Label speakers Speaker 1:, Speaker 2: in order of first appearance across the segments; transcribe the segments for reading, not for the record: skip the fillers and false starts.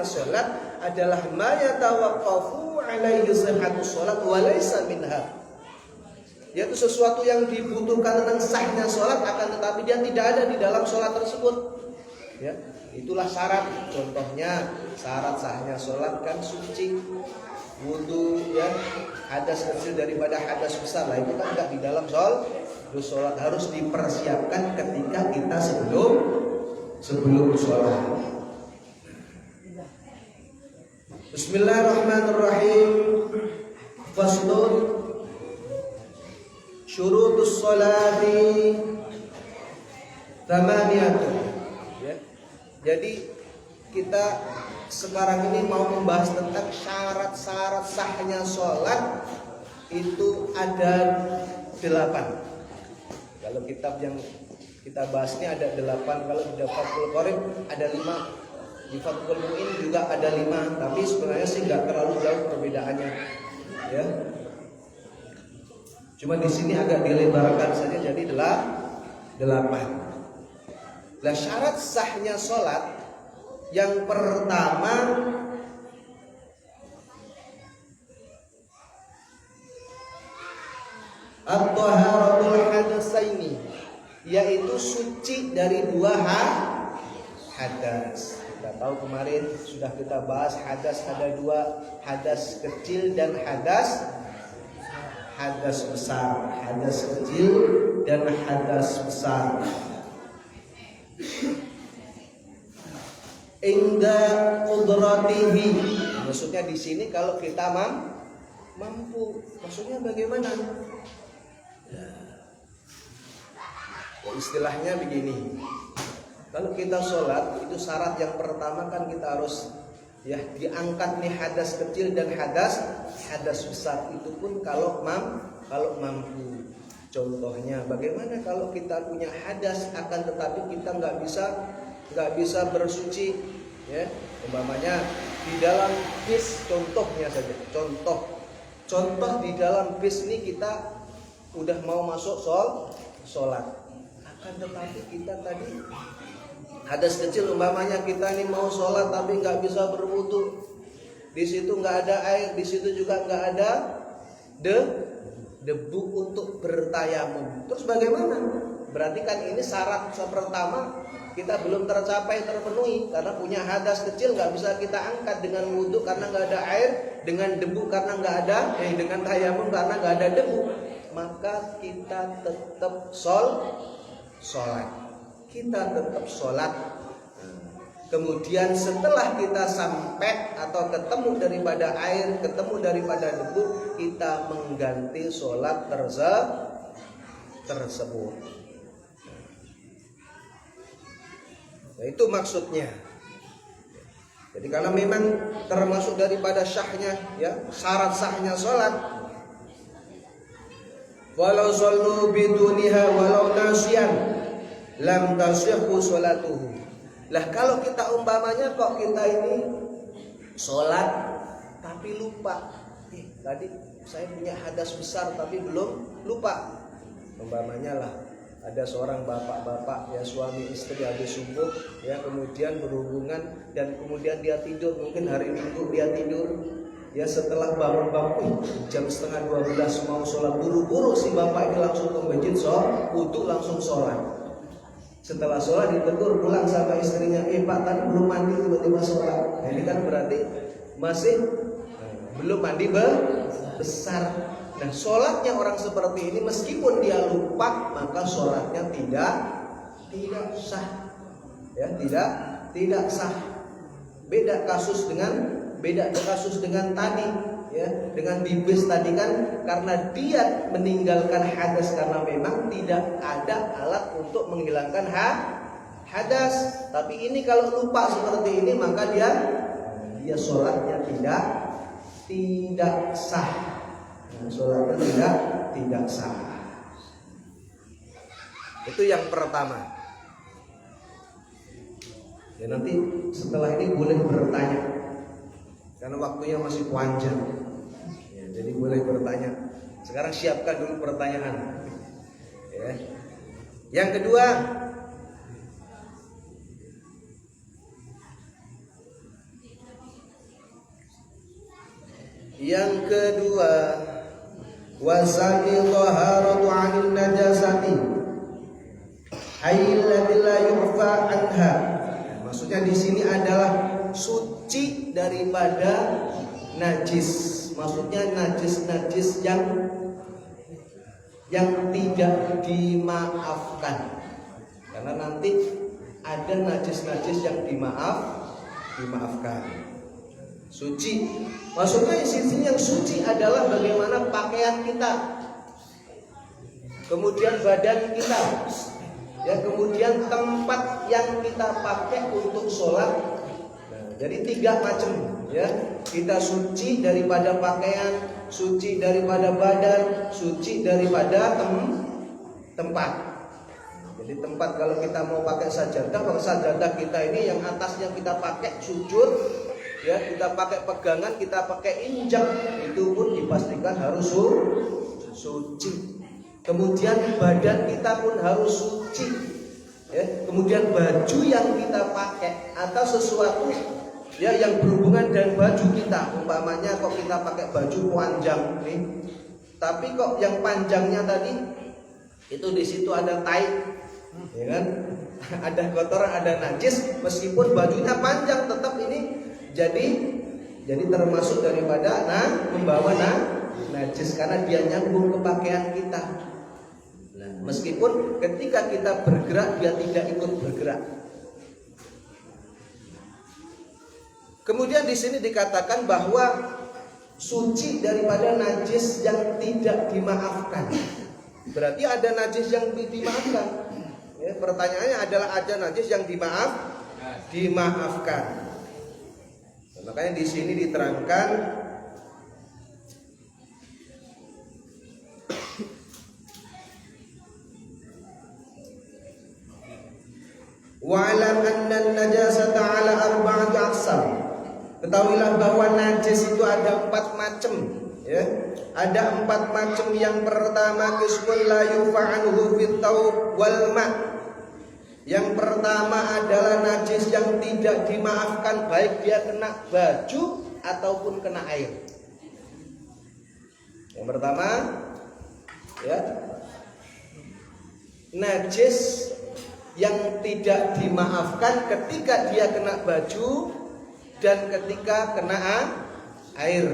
Speaker 1: Salat adalah ma yatawaqqafu alaihi sihhatus salat wa laysa minha. Yaitu sesuatu yang dibutuhkan tentang sahnya salat, akan tetapi dia tidak ada di dalam salat tersebut. Ya, itulah syarat. Contohnya syarat sahnya salat kan suci, wudu, ya, hadas kecil daripada hadas besar. Lah itu kan enggak di dalam salat, harus dipersiapkan ketika kita sebelum salat. Bismillahirrahmanirrahim. Faslun syurutus sholati thamaniyatun. Ya. Jadi kita sekarang ini mau membahas tentang syarat-syarat sahnya sholat. Itu ada 8. Kalau kitab yang kita bahas ini ada 8. Kalau di Fathul Qorib ada 5. Di Fathul Mu'in juga ada 5, tapi sebenarnya sih nggak terlalu jauh perbedaannya, ya. Cuma di sini agak dilebarkan saja jadi 8. Nah, syarat sahnya sholat yang pertama at-taharatul hadatsaini, yaitu suci dari 2 hadas. Kita tahu kemarin sudah kita bahas hadas ada 2, hadas kecil dan hadas besar. Hadas kecil dan hadas besar. Inda qudratihi. Maksudnya di sini kalau kita mampu. Maksudnya bagaimana? Ya, istilahnya begini. Kalau kita sholat, itu syarat yang pertama kan kita harus ya diangkat nih hadas kecil dan hadas besar. Itu pun kalau mampu. Contohnya bagaimana kalau kita punya hadas akan tetapi kita nggak bisa bersuci, ya. Umpamanya di dalam bis, contohnya saja. Contoh di dalam bis ini kita udah mau masuk sholat. Akan tetapi kita tadi hadas kecil, umpamanya kita ini mau sholat tapi nggak bisa berwudu. Di situ nggak ada air, di situ juga nggak ada debu untuk bertayamum. Terus bagaimana? Berarti kan ini syarat pertama kita belum terpenuhi, karena punya hadas kecil nggak bisa kita angkat dengan wudu karena nggak ada air, dengan debu karena nggak ada, dengan tayamum karena nggak ada debu. Maka kita tetap sholat. Kita tetap sholat. Kemudian setelah kita sampai atau ketemu daripada air, ketemu daripada debu, kita mengganti sholat tersebut. Nah, itu maksudnya. Jadi karena memang termasuk daripada syahnya, ya, syarat sahnya sholat. Walau shollu biduniha walau nasiyan lam tasihhu sholatuhu. Lah kalau kita umpamanya kok kita ini sholat tapi lupa, tadi saya punya hadas besar tapi belum lupa. Umpamanya lah ada seorang bapak-bapak, ya, suami istri habis subuh, ya, kemudian berhubungan dan kemudian dia tidur, mungkin hari Minggu dia tidur, ya, setelah bangun jam 11:30 mau sholat, buru-buru si bapak ini langsung ke masjid, wudu langsung sholat. Setelah sholat ditegur pulang sama istrinya, Pak tadi belum mandi tiba-tiba sholat. Nah, ini kan berarti masih belum mandi besar. Nah, sholatnya orang seperti ini meskipun dia lupa, maka sholatnya tidak sah, ya, tidak sah. Beda kasus dengan tadi, ya, dengan di bis tadi kan karena dia meninggalkan hadas karena memang tidak ada alat untuk menghilangkan hadas. Tapi ini kalau lupa seperti ini maka dia sholatnya tidak sah. Sholatnya tidak sah. Itu yang pertama. Ya, nanti setelah ini boleh bertanya karena waktunya masih panjang. Ya, jadi boleh bertanya. Sekarang siapkan dulu pertanyaan. Ya. Yang kedua, Yang kedua, wasani taharatu 'anil najasati allati la yu'fa anha. Maksudnya di sini adalah suci daripada najis. Maksudnya najis-najis yang tidak dimaafkan. Karena nanti ada najis-najis yang dimaafkan. Suci. Maksudnya di sini yang suci adalah bagaimana pakaian kita, kemudian badan kita, ya, kemudian tempat yang kita pakai untuk sholat. Nah, jadi 3 macam, ya. Kita suci daripada pakaian, suci daripada badan, suci daripada tempat. Jadi tempat, kalau kita mau pakai sajadah, kalau sajadah kita ini yang atasnya kita pakai sujud, ya, kita pakai pegangan, kita pakai injak, itu pun dipastikan harus suci. Kemudian badan kita pun harus suci, ya. Kemudian baju yang kita pakai atau sesuatu, ya, yang berhubungan dengan baju kita, umpamanya kok kita pakai baju panjang nih, tapi kok yang panjangnya tadi itu di situ ada tai, ya kan? Ada kotoran, ada najis, meskipun bajunya panjang tetap ini jadi termasuk daripada membawa najis karena dia nyambung ke pakaian kita. Meskipun ketika kita bergerak dia tidak ikut bergerak. Kemudian di sini dikatakan bahwa suci daripada najis yang tidak dimaafkan. Berarti ada najis yang dimaafkan. Ya, pertanyaannya adalah ada najis yang dimaafkan. Makanya di sini diterangkan wa'lam anna an-najasata 'ala arba'ati aqsam. Ketahuilah bahwa najis itu ada 4 macam, ya. Ada 4 macam. Yang pertama qismun la yufa'anhu fit thawb wal ma'. Yang pertama adalah najis yang tidak dimaafkan, baik dia kena baju ataupun kena air. Yang pertama, ya, najis yang tidak dimaafkan ketika dia kena baju dan ketika kena air.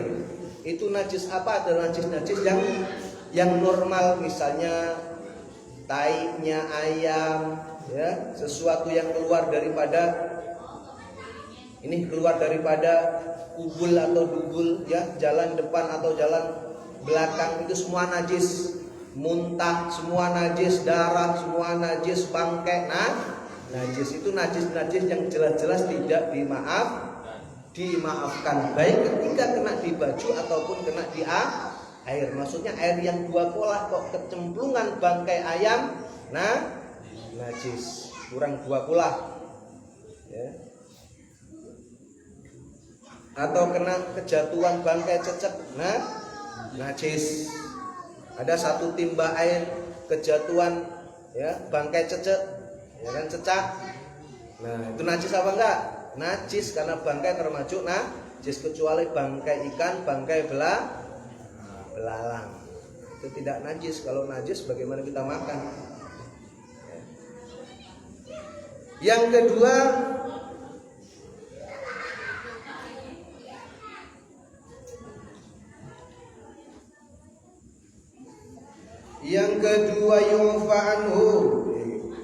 Speaker 1: Itu najis apa? Adalah najis-najis yang normal, misalnya tainya ayam, ya, sesuatu yang keluar daripada kubul atau dubul, ya, jalan depan atau jalan belakang, itu semua najis. Muntah semua najis, darah semua najis, bangkai najis. Itu najis-najis yang jelas-jelas tidak dimaafkan, baik ketika kena di baju ataupun kena di air. Maksudnya air yang 2 pola, kok kecemplungan bangkai ayam, najis, kurang 2 pola, ya. Atau kena kejatuhan bangkai cecek, najis. Ada 1 timba air kejatuhan, ya, bangkai cecek, ya kan, cecak. Nah, itu najis apa enggak? Najis, karena bangkai termasuk najis, kecuali bangkai ikan, bangkai belalang. Itu tidak najis. Kalau najis bagaimana kita makan? Yang kedua, yu'fa anhu.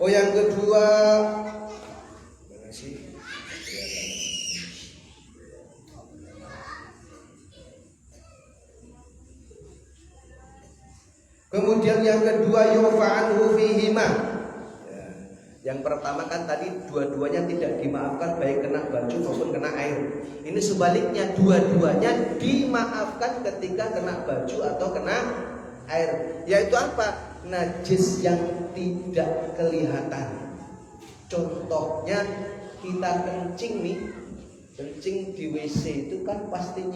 Speaker 1: Yang kedua, kemudian yang kedua yu'fa anhu fihima. Yang pertama kan tadi dua-duanya tidak dimaafkan, baik kena baju maupun kena air. Ini sebaliknya, dua-duanya dimaafkan ketika kena baju atau kena air. Yaitu apa? Najis yang tidak kelihatan. Contohnya kita kencing nih, kencing di WC itu kan pasti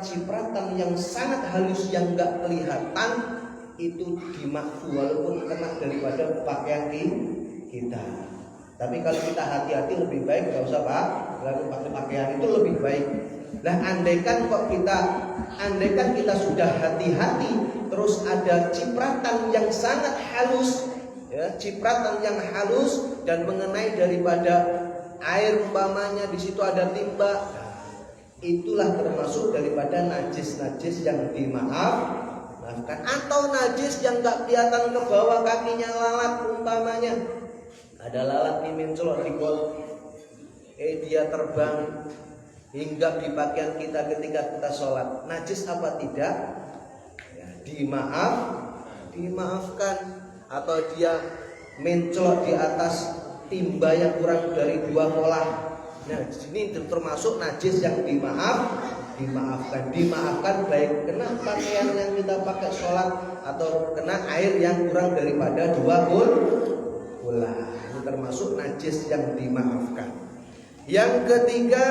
Speaker 1: cipratan yang sangat halus yang nggak kelihatan, itu dimaafkan walaupun kena daripada pakaian kita. Tapi kalau kita hati-hati lebih baik nggak usah Pak, pakai pakaian itu lebih baik. Nah, andaikan kita sudah hati-hati, terus ada cipratan yang sangat halus, ya, cipratan yang halus dan mengenai daripada air umpamanya di situ ada timba, itulah termasuk daripada najis-najis yang dimaafkan. Atau najis yang nggak kelihatan ke bawah, kakinya lalat umpamanya, ada lalat nih mencolok di bol, dia terbang hingga di pakaian kita ketika kita sholat, najis apa tidak? Ya, dimaafkan. Atau dia mencolok di atas timba yang kurang dari 2 kolah, nah ini termasuk najis yang dimaafkan baik kena pakaian yang kita pakai sholat atau kena air yang kurang daripada 2 kolah. Ini termasuk najis yang dimaafkan. Yang ketiga,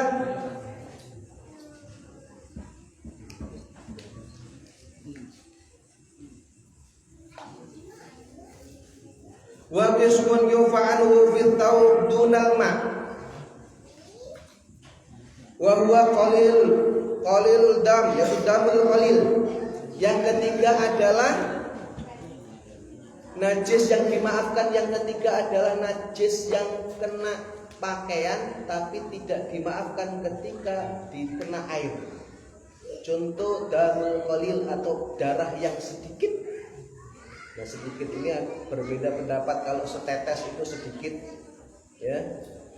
Speaker 1: wa qismun yufa'alu fi thawb dunal ma' wa huwa qalilul dam, yaitu damul qalil. Yang ketiga adalah najis yang dimaafkan. Yang ketiga adalah najis yang kena pakaian tapi tidak dimaafkan ketika dikena air. Contoh damul qalil atau darah yang sedikit. Nah, sedikit ini berbeda pendapat. Kalau setetes itu sedikit, ya,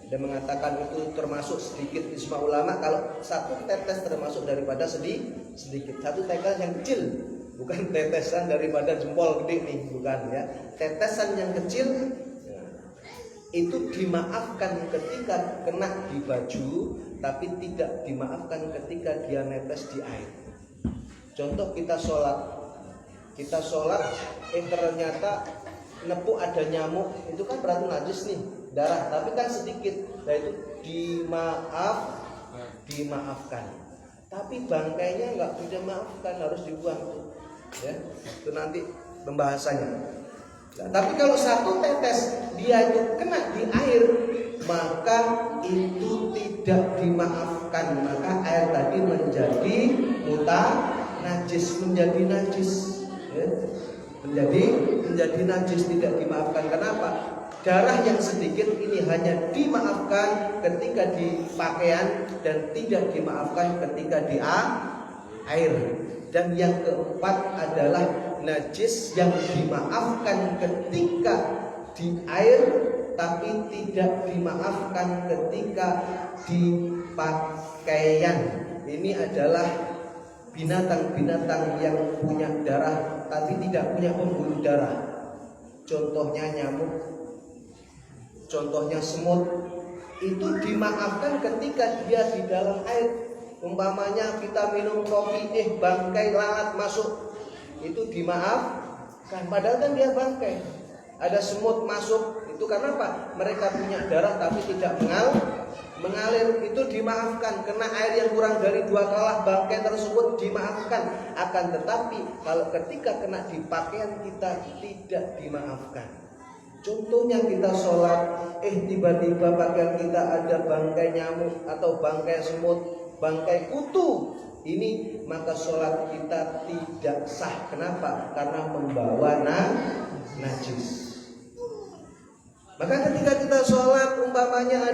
Speaker 1: ada mengatakan itu termasuk sedikit ijma ulama. Kalau 1 tetes termasuk daripada sedikit. 1 tetes yang kecil, bukan tetesan daripada jempol gede nih, bukan ya. Tetesan yang kecil, ya, itu dimaafkan ketika kena di baju, tapi tidak dimaafkan ketika dia netes di air. Contoh kita sholat, ternyata nepuk ada nyamuk, itu kan berarti najis nih, darah, tapi kan sedikit. Nah itu dimaafkan. Tapi bangkainya nggak dimaafkan, harus dibuang, ya. Itu nanti pembahasannya. Nah, tapi kalau 1 tetes dia itu kena di air, maka itu tidak dimaafkan. Maka air tadi menjadi najis, ya. menjadi najis, tidak dimaafkan. Kenapa? Darah yang sedikit ini hanya dimaafkan ketika di pakaian dan tidak dimaafkan ketika di air. Dan yang keempat adalah najis yang dimaafkan ketika di air tapi tidak dimaafkan ketika di pakaian. Ini adalah binatang-binatang yang punya darah tapi tidak punya pembuluh darah. Contohnya nyamuk, contohnya semut. Itu dimaafkan ketika dia di dalam air. Umpamanya kita minum kopi, bangkai lalat masuk, itu dimaafkan. Padahal kan dia bangkai. Ada semut masuk, itu karena apa? Mereka punya darah tapi tidak mengalir, itu dimaafkan. Kena air yang kurang dari 2 kalah bangkai tersebut dimaafkan. Akan tetapi kalau ketika kena di pakaian kita tidak dimaafkan. Contohnya kita sholat, tiba-tiba pakaian kita ada bangkai nyamuk atau bangkai semut, bangkai kutu. Ini maka sholat kita tidak sah. Kenapa? Karena membawa najis. Maka ketika kita sholat umpamanya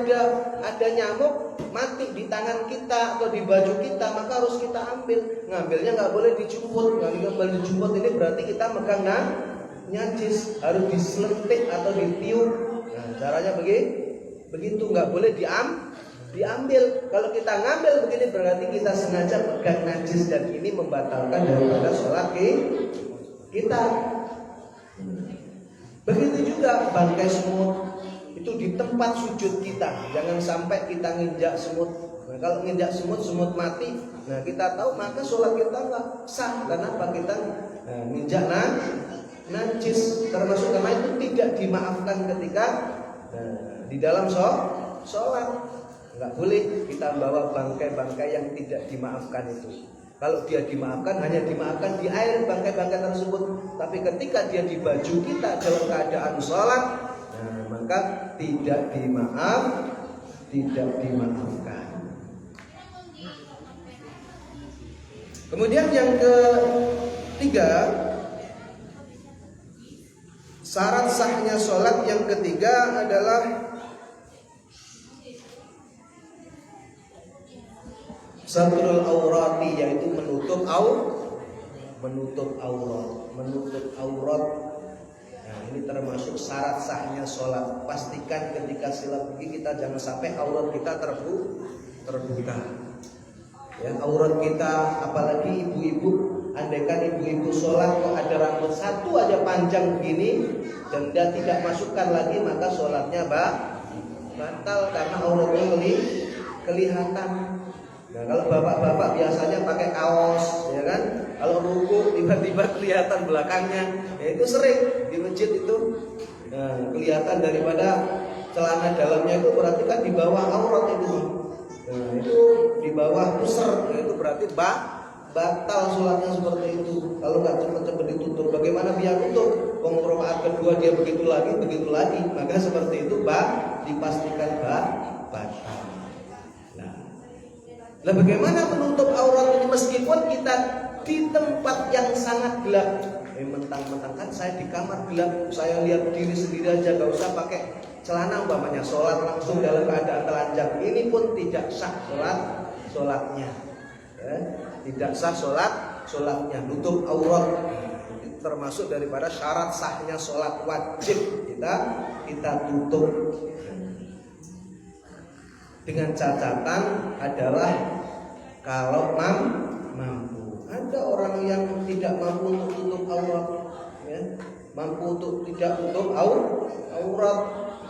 Speaker 1: ada nyamuk mati di tangan kita atau di baju kita, maka harus kita ambil. Ngambilnya nggak boleh dijumput. Nggak boleh dijumput ini berarti kita megang najis, harus diselentik atau ditiup. Nah caranya begitu, nggak boleh diambil. Kalau kita ngambil begini berarti kita sengaja pegang najis dan ini membatalkan daripada sholat kita. Begitu juga bangkai semut itu di tempat sujud kita, jangan sampai kita nginjak semut. Nah, kalau nginjak semut mati, nah kita tahu maka sholat kita nggak sah. Kenapa? Kita nginjak najis, termasuk karena itu tidak dimaafkan ketika di dalam sholat. Nggak boleh kita bawa bangkai-bangkai yang tidak dimaafkan itu. Kalau dia dimaafkan, hanya dimaafkan di air bangkai-bangkai tersebut. Tapi ketika dia di baju kita dalam keadaan sholat, maka maka tidak dimaafkan. Kemudian yang ketiga, syarat sahnya sholat yang ketiga adalah satrul aurati, yaitu menutup aurat. Nah, ini termasuk syarat sahnya sholat. Pastikan ketika silat pergi kita jangan sampai aurat kita terbuka. Ya, aurat kita, apalagi ibu-ibu, andaikan ibu-ibu sholat kok ada rambut satu aja panjang begini dan dia tidak masukkan lagi, maka sholatnya batal karena auratnya kelihatan. Nah, kalau bapak-bapak biasanya pakai kaos, ya kan? Kalau ruku tiba-tiba kelihatan belakangnya, ya itu sering di masjid itu. Nah, kelihatan daripada celana dalamnya itu berarti kan di bawah aurat itu. Nah, itu di bawah pusar, itu berarti batal sholatnya seperti itu. Kalau nggak cepet-cepet ditutup, bagaimana dia tutup? Rakaat kedua dia begitu lagi, maka seperti itu dipastikan batal. Nah, bagaimana menutup aurat ini meskipun kita di tempat yang sangat gelap? Mentang-mentang kan saya di kamar gelap, saya lihat diri sendiri aja, gak usah pakai celana umpamanya, sholat langsung dalam keadaan telanjang, ini pun tidak sah sholatnya. Ya, tidak sah sholatnya, nutup aurat. Termasuk daripada syarat sahnya sholat, wajib kita tutup. Dengan catatan adalah kalau mampu. Ada orang yang tidak mampu untuk tutup aurat, ya. Mampu untuk tidak tutup aurat.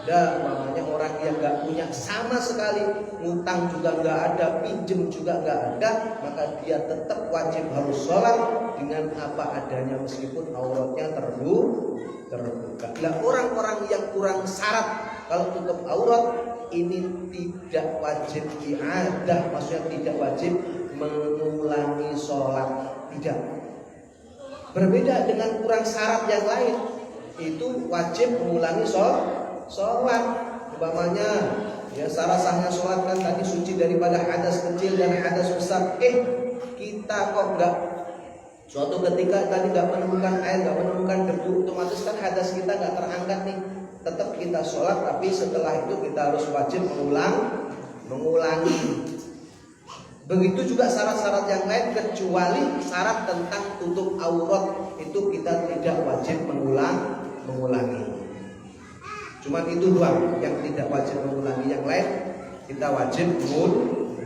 Speaker 1: Dan namanya orang yang nggak punya sama sekali, ngutang juga nggak ada, pinjem juga nggak ada, maka dia tetap wajib harus sholat dengan apa adanya meskipun auratnya terbuka. Nah, orang-orang yang kurang syarat kalau tutup aurat ini tidak wajib i'adah, maksudnya tidak wajib mengulangi sholat, tidak. Berbeda dengan kurang syarat yang lain, itu wajib mengulangi sholat. Umpamanya, ya, syarat sahnya sholat kan tadi suci daripada hadas kecil dan hadas besar. Kita kok enggak, suatu ketika tadi nggak menemukan air, nggak menemukan debu, otomatis kan hadas kita nggak terangkat nih. Tetap kita sholat, tapi setelah itu kita harus wajib mengulangi. Begitu juga syarat-syarat yang lain, kecuali syarat tentang tutup aurat itu kita tidak wajib mengulangi. Cuman itu doang yang tidak wajib mengulangi, yang lain kita wajib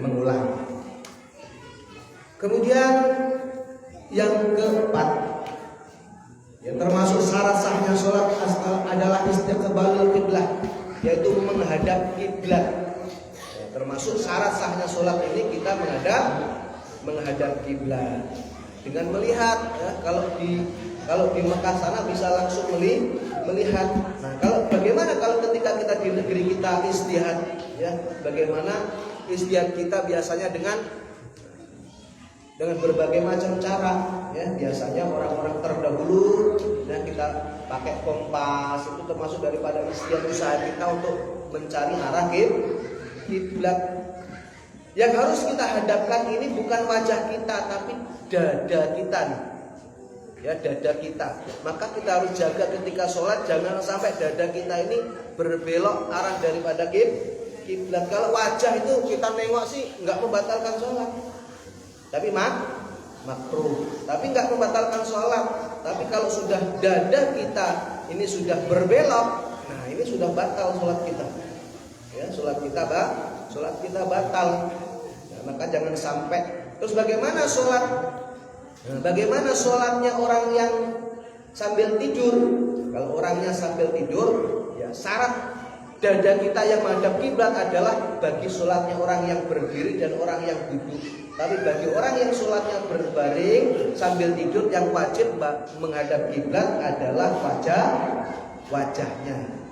Speaker 1: mengulangi. Kemudian yang keempat, yang termasuk syarat sahnya sholat adalah istiqbalul kiblah, yaitu menghadap kiblat. Ya, termasuk syarat sahnya sholat ini kita menghadap kiblat dengan melihat. Ya, kalau di Mekah sana bisa langsung melihat. Nah, bagaimana kalau ketika kita di negeri kita istihad? Ya, bagaimana istihad kita biasanya dengan berbagai macam cara, ya. Biasanya orang-orang terdahulu, dan kita pakai kompas, itu termasuk daripada istiadat usaha kita untuk mencari arah kiblat. Yang harus kita hadapkan ini bukan wajah kita, tapi dada kita nih. Ya, dada kita. Maka kita harus jaga ketika sholat, jangan sampai dada kita ini berbelok arah daripada kiblat. Kalau wajah itu kita nengok sih nggak membatalkan sholat, tapi makruh. Tapi nggak membatalkan sholat. Tapi kalau sudah dada kita ini sudah berbelok, nah ini sudah batal sholat kita. Ya, sholat kita batal. Nah, maka jangan sampai. Terus bagaimana sholat? Nah, bagaimana sholatnya orang yang sambil tidur? Kalau orangnya sambil tidur, ya syarat dada kita yang menghadap kiblat adalah bagi sholatnya orang yang berdiri dan orang yang duduk. Tapi bagi orang yang sholatnya berbaring sambil tidur, yang wajib menghadap kiblat adalah wajahnya.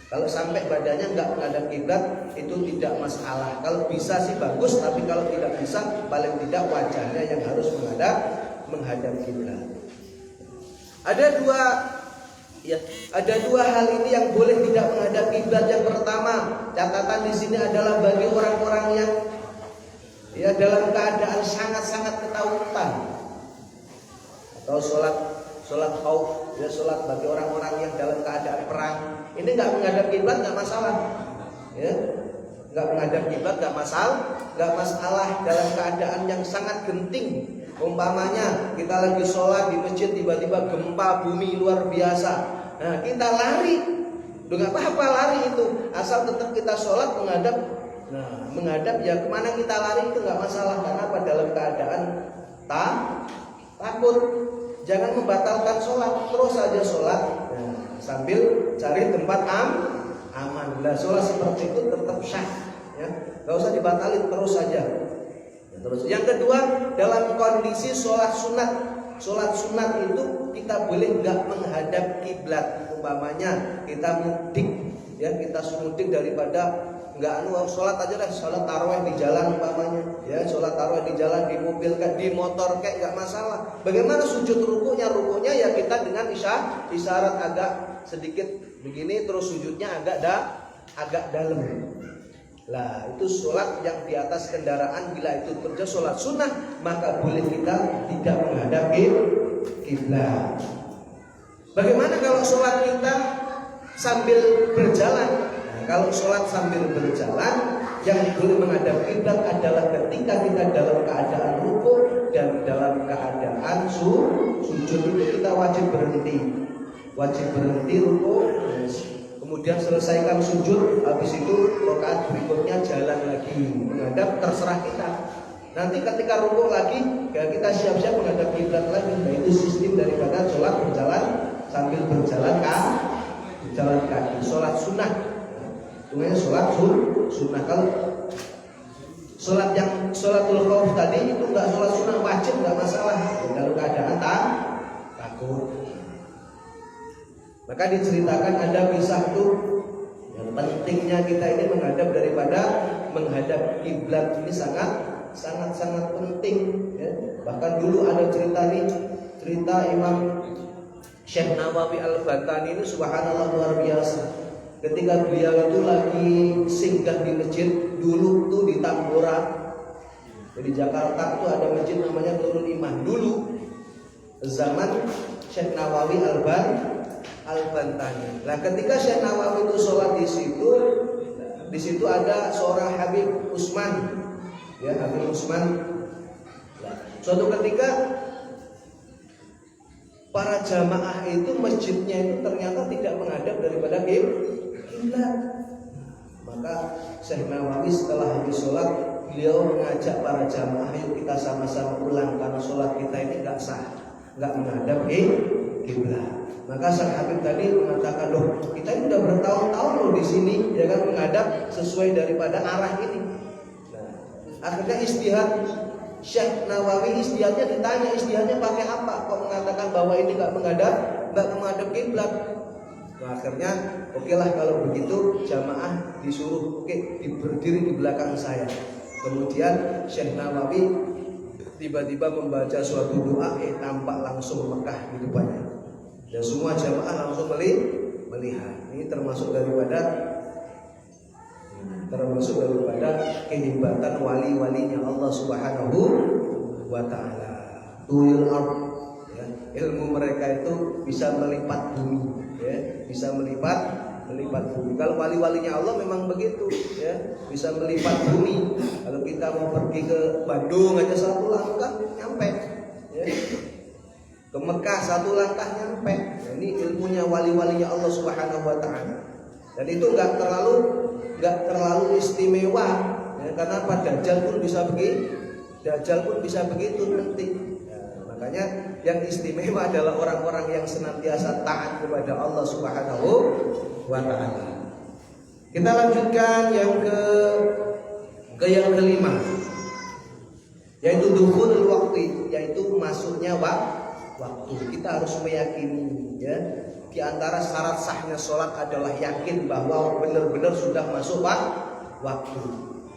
Speaker 1: Kalau sampai badannya nggak menghadap kiblat itu tidak masalah. Kalau bisa sih bagus, tapi kalau tidak bisa paling tidak wajahnya yang harus menghadap kiblat. Ada dua Ya, ada dua hal ini yang boleh tidak menghadap kiblat. Yang pertama, catatan di sini adalah bagi orang-orang yang ya dalam keadaan sangat-sangat ketakutan atau sholat khauf, ya sholat bagi orang-orang yang dalam keadaan perang. Ini nggak menghadap kiblat nggak masalah, ya nggak menghadap kiblat nggak masalah dalam keadaan yang sangat genting. Umpamanya kita lagi sholat di masjid, tiba-tiba gempa bumi luar biasa. Nah kita lari, nggak apa-apa lari itu, asal tetap kita sholat menghadap. Nah menghadap ya kemana kita lari itu nggak masalah. Karena apa? Dalam keadaan takut. Jangan membatalkan sholat, terus saja sholat. Nah, sambil cari tempat aman. Nah sholat seperti itu tetap sah, ya nggak usah dibatalin, terus saja. Terus yang kedua, dalam kondisi sholat sunat itu kita boleh nggak menghadap kiblat. Umpamanya kita mudik, ya kita mudik daripada nggak sholat aja deh, sholat tarawih di jalan umpamanya, ya sholat tarawih di jalan, di mobil di motor kayak nggak masalah. Bagaimana sujud rukunya ya kita dengan isyarat agak sedikit begini, terus sujudnya agak dalam. Lah itu sholat yang di atas kendaraan, bila itu kerja sholat sunnah maka boleh kita tidak menghadap kiblat. Bagaimana kalau sholat kita sambil berjalan? Nah, kalau sholat sambil berjalan yang boleh menghadap kiblat adalah ketika kita dalam keadaan rukuk dan dalam keadaan sujud, itu kita wajib berhenti rukuk. Kemudian selesaikan sujud, habis itu rakaat berikutnya jalan lagi menghadap, terserah kita. Nanti ketika rukuk lagi, ya kita siap-siap menghadap kiblat lagi. Nah itu sistem daripada sholat berjalan sambil berjalan kaki, sholat sunnah. Namanya sholat sunnah. Kalau sholatul khauf tadi itu nggak sholat sunnah wajib, nggak masalah. Dalam keadaan takut. Maka diceritakan ada kisah tuh yang pentingnya kita ini menghadap daripada menghadap kiblat ini sangat penting, ya. Bahkan dulu ada cerita Imam Syekh Nawawi Al-Bantani ini subhanallah luar biasa. Ketika beliau itu lagi singgah di masjid dulu tuh di Tambora. Di Jakarta tuh ada masjid namanya Nurul Iman dulu zaman Syekh Nawawi Al-Bantani. Nah, ketika Syekh Nawawi itu sholat di situ ada seorang Habib Usman, ya Habib Usman. Nah, suatu ketika para jamaah itu masjidnya itu ternyata tidak menghadap daripada kiblat. Maka Syekh Nawawi setelah habis sholat, beliau mengajak para jamaah, yuk kita sama-sama ulang karena sholat kita ini nggak sah, nggak menghadap kiblat. Maka sang Habib tadi mengatakan, loh kita ini udah bertahun-tahun loh di sini, ya kan menghadap sesuai daripada arah ini. Nah, akhirnya istihad Syekh Nawawi, istihadnya ditanya, istihadnya pakai apa? Kok mengatakan bahwa ini nggak menghadap kiblat? Nah, akhirnya oke lah kalau begitu jamaah disuruh berdiri di belakang saya. Kemudian Syekh Nawawi tiba-tiba membaca suatu doa, tampak langsung Mekah di depannya. Dan semua jamaah langsung melihat. Ini termasuk daripada kehebatan wali-walinya Allah Subhanahu wa taala. Tuyul ard, ya. Ilmu mereka itu bisa melipat bumi, ya. Bisa melipat bumi. Kalau wali-walinya Allah memang begitu, ya. Bisa melipat bumi. Kalau kita mau pergi ke Bandung aja satu langkah nyampe, ya. Ke Mekah satu langkah nyampe. Nah, ini ilmunya wali-walinya Allah Subhanahu wa taala. Dan itu enggak terlalu istimewa, ya, karena Dajjal pun bisa begitu nanti. Nah, makanya yang istimewa adalah orang-orang yang senantiasa taat kepada Allah Subhanahu wa taala. Kita lanjutkan yang yang kelima, yaitu dukhulul waqti, yaitu masuknya waktu. Kita harus meyakini, ya, di antara syarat sahnya sholat adalah yakin bahwa benar-benar sudah masuk waktu.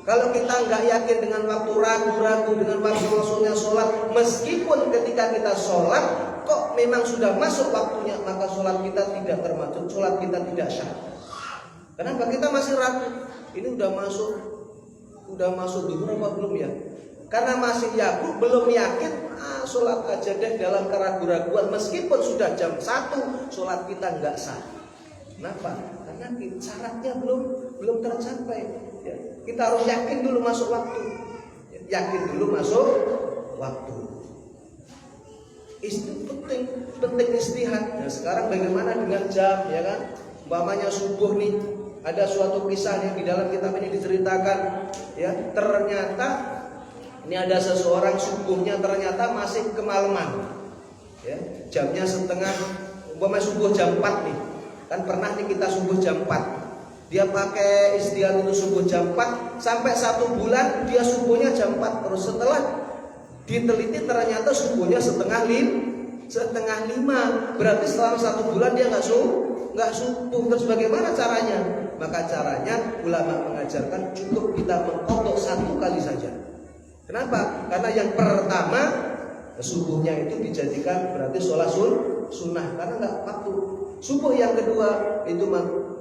Speaker 1: Kalau kita nggak yakin dengan waktu, ragu-ragu dengan waktu masuknya sholat, meskipun ketika kita sholat kok memang sudah masuk waktunya, maka sholat kita tidak termasuk, sholat kita tidak sah. Kenapa? Kita masih ragu. Ini udah masuk zuhur apa belum ya? Karena masih ragu, belum yakin, sholat aja deh dalam keraguan-raguan. Meskipun sudah jam 1, sholat kita nggak sah. Kenapa? Karena syaratnya belum tercapai. Ya, kita harus yakin dulu masuk waktu. Yakin dulu masuk waktu. Itu penting istihad. Nah, sekarang bagaimana dengan jam, ya kan? Umpamanya subuh nih, ada suatu kisah yang di dalam kitab ini diceritakan, ya, ternyata ini ada seseorang subuhnya ternyata masih kemalaman, ya, jamnya setengah, umpamanya subuh jam 4 nih, kan pernah nih kita subuh jam 4, dia pakai istihad itu subuh jam 4 sampai 1 bulan dia subuhnya jam 4 terus. Setelah diteliti ternyata subuhnya setengah 5, berarti selama 1 bulan dia nggak subuh. Terus bagaimana caranya? Maka caranya ulama mengajarkan cukup kita mengqadha 1 kali saja. Kenapa? Karena yang pertama subuhnya itu dijadikan berarti sholat sunnah karena nggak waktu. Subuh yang kedua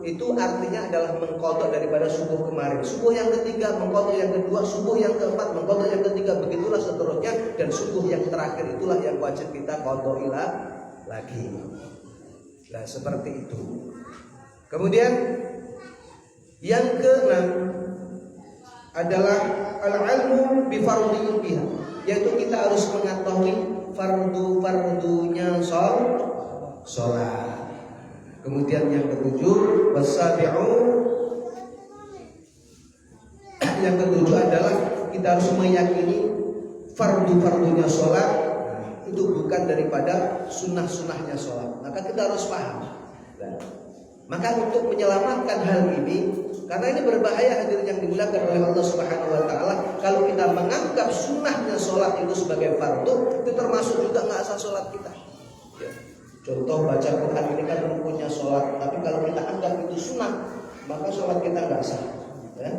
Speaker 1: itu artinya adalah mengqadha daripada subuh kemarin. Subuh yang ketiga mengqadha yang kedua, subuh yang keempat mengqadha yang ketiga, begitulah seterusnya, dan subuh yang terakhir itulah yang wajib kita qadha lagi. Nah, seperti itu. Kemudian yang keenam adalah al-ilmu bi fardhiyatiha, yaitu kita harus mengetahui fardu-fardunya sholat. Kemudian yang ketujuh wasabi'u, yang ketujuh adalah kita harus meyakini fardu-fardunya sholat itu bukan daripada sunnah-sunnahnya sholat. Maka kita harus paham. Nah, maka untuk menyelamatkan hal ini, karena ini berbahaya hadirin yang dimuliakan oleh Allah Subhanahu wa taala, kalau kita menganggap sunnahnya sholat itu sebagai fardu, itu termasuk juga nggak sah sholat kita. Ya. Contoh baca Quran ini kan rukunnya sholat, tapi kalau kita anggap itu sunnah, maka sholat kita nggak sah. Ya.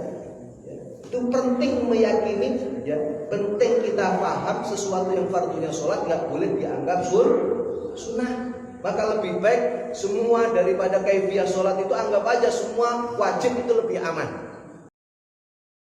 Speaker 1: Ya. Itu penting meyakini, ya, penting kita paham sesuatu yang fardunya sholat nggak boleh dianggap sunnah. Maka lebih baik semua daripada kaifiyah sholat itu anggap aja semua wajib, itu lebih aman.